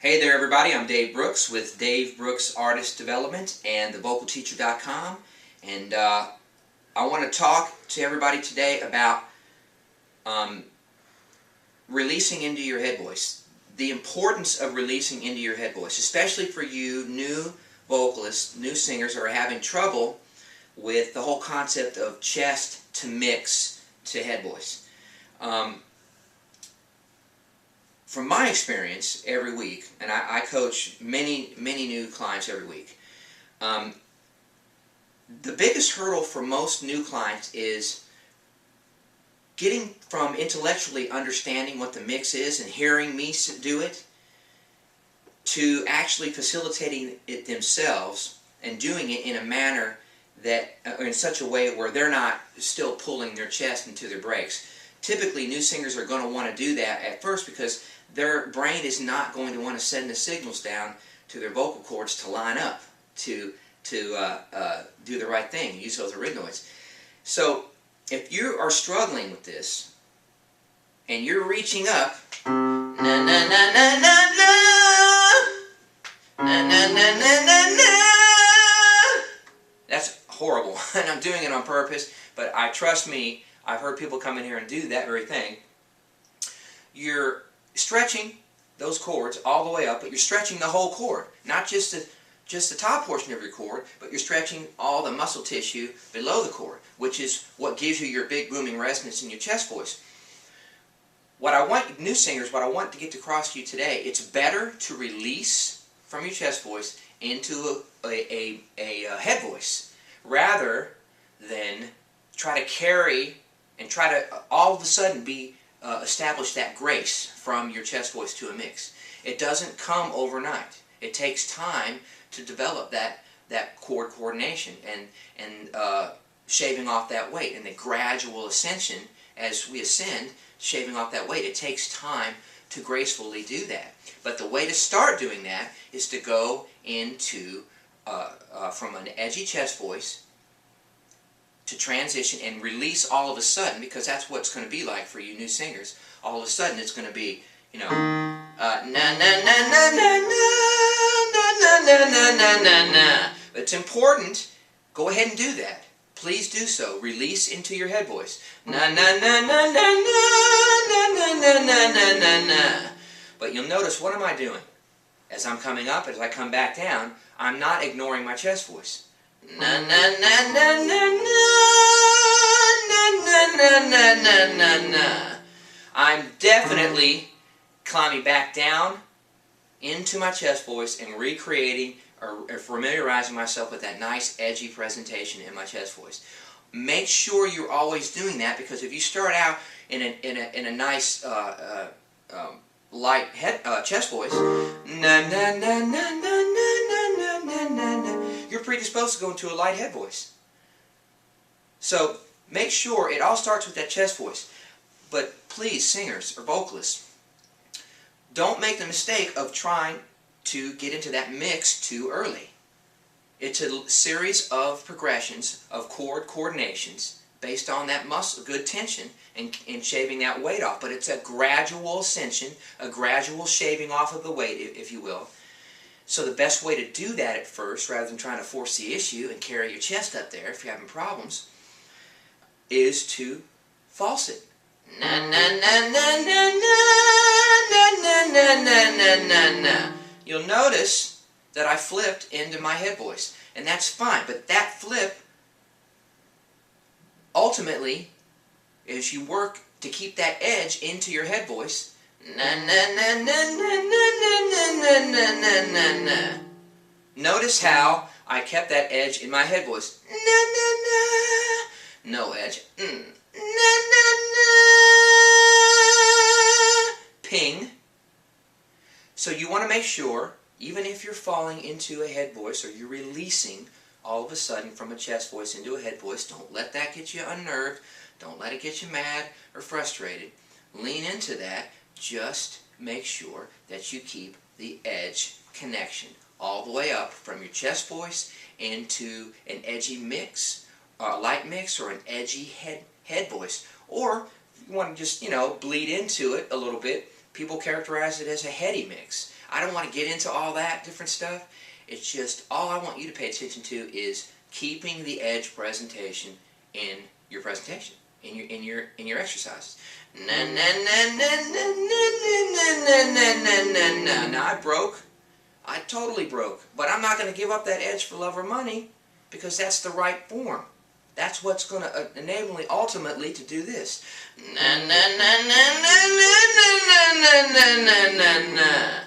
Hey there everybody, I'm Dave Brooks with Dave Brooks Artist Development and thevocalteacher.com, and I want to talk to everybody today about releasing into your head voice. The importance of releasing into your head voice, especially for you new vocalists, new singers who are having trouble with the whole concept of chest to mix to head voice. From my experience every week, and I coach many new clients every week, the biggest hurdle for most new clients is getting from intellectually understanding what the mix is and hearing me do it to actually facilitating it themselves and doing it in a manner that, in such a way where they're not still pulling their chest into their breaks. Typically, new singers are going to want to do that at first because their brain is not going to want to send the signals down to their vocal cords to line up, to do the right thing, use those arachnoids. So, if you are struggling with this, and you're reaching up, na na na na na na, na na na na na na, that's horrible, and I'm doing it on purpose, but trust me, I've heard people come in here and do that very thing. You're stretching those cords all the way up, but you're stretching the whole cord, not just the top portion of your cord, but you're stretching all the muscle tissue below the cord, which is what gives you your big booming resonance in your chest voice. What I want new singers, what I want to get across to you today, it's better to release from your chest voice into a head voice rather than try to carry and try to all of a sudden establish that grace from your chest voice to a mix. It doesn't come overnight. It takes time to develop that chord coordination and shaving off that weight, and the gradual ascension as we ascend, shaving off that weight. It takes time to gracefully do that. But the way to start doing that is to go into from an edgy chest voice to transition and release all of a sudden, because that's what it's going to be like for you new singers. All of a sudden it's going to be, you know, na na na na na na na na na na na na. It's important. Go ahead and do that. Please do so. Release into your head voice. Na na na na na na na na na na na na. But you'll notice, what am I doing? As I'm coming up, as I come back down, I'm not ignoring my chest voice. Na na na na na na na na na na na. I'm definitely climbing back down into my chest voice and recreating or familiarizing myself with that nice edgy presentation in my chest voice. Make sure you're always doing that, because if you start out in a nice light chest voice, na na na na na na na na na na, you're predisposed to go into a light head voice. So make sure it all starts with that chest voice. But please, singers or vocalists, don't make the mistake of trying to get into that mix too early. It's a series of progressions of chord coordinations based on that muscle, good tension, and shaving that weight off. But it's a gradual ascension, a gradual shaving off of the weight, if you will. So the best way to do that at first, rather than trying to force the issue and carry your chest up there if you're having problems, is to falset. Na na na na na na na na na na na na. You'll notice that I flipped into my head voice, and that's fine. But that flip, ultimately, as you work to keep that edge into your head voice, na na na na na na na na na na na na. Notice how I kept that edge in my head voice. Na na na. No edge. Na na na. Ping. So you want to make sure, even if you're falling into a head voice or you're releasing all of a sudden from a chest voice into a head voice, don't let that get you unnerved. Don't let it get you mad or frustrated. Lean into that. Just make sure that you keep the edge connection all the way up from your chest voice into an edgy mix, a light mix, or an edgy head voice. Or if you want to just, bleed into it a little bit, People characterize it as a heady mix. I don't want to get into all that different stuff. It's just all I want you to pay attention to is keeping the edge presentation in your presentation, in your exercises. Na na na na na na na na na na na na. Now I broke. I totally broke. But I'm not going to give up that edge for love or money, because that's the right form. That's what's going to enable me ultimately to do this. Na na na na na na na na na na na na.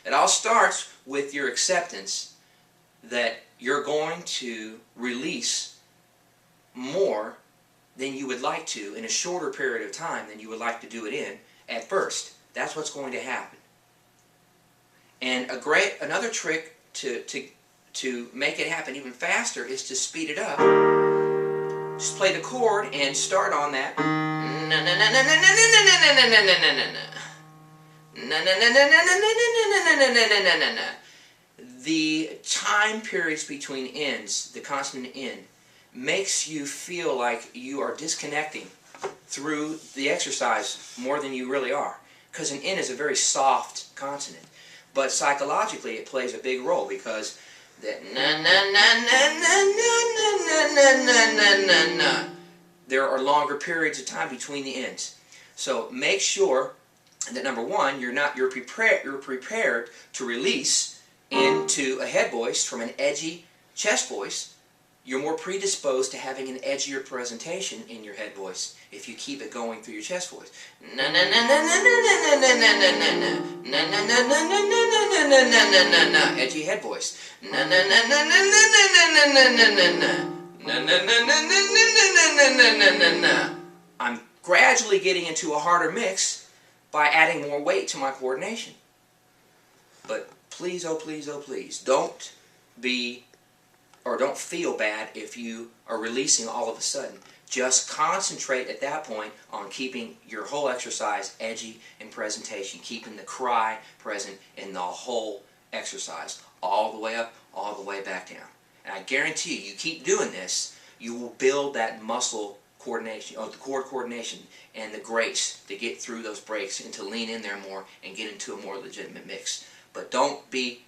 It all starts with your acceptance that you're going to release more than you would like to in a shorter period of time than you would like to do it in at first. That's what's going to happen. And another trick to make it happen even faster is to speed it up. Just play the chord and start on that. The time periods between ends, the consonant N, makes you feel like you are disconnecting through the exercise more than you really are. Because an N is a very soft consonant. But psychologically it plays a big role, because that na. There are longer periods of time between the ends. So make sure that number one, you're prepared to release into a head voice from an edgy chest voice. You're more predisposed to having an edgier presentation in your head voice if you keep it going through your chest voice. Edgy head voice. I'm gradually getting into a harder mix by adding more weight to my coordination. But please, oh please, oh please, don't feel bad if you are releasing all of a sudden. Just concentrate at that point on keeping your whole exercise edgy in presentation, keeping the cry present in the whole exercise, all the way up, all the way back down. And I guarantee you keep doing this, you will build that muscle coordination, or the chord coordination, and the grace to get through those breaks and to lean in there more and get into a more legitimate mix. But don't be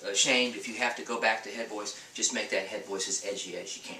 ashamed if you have to go back to head voice. Just make that head voice as edgy as you can.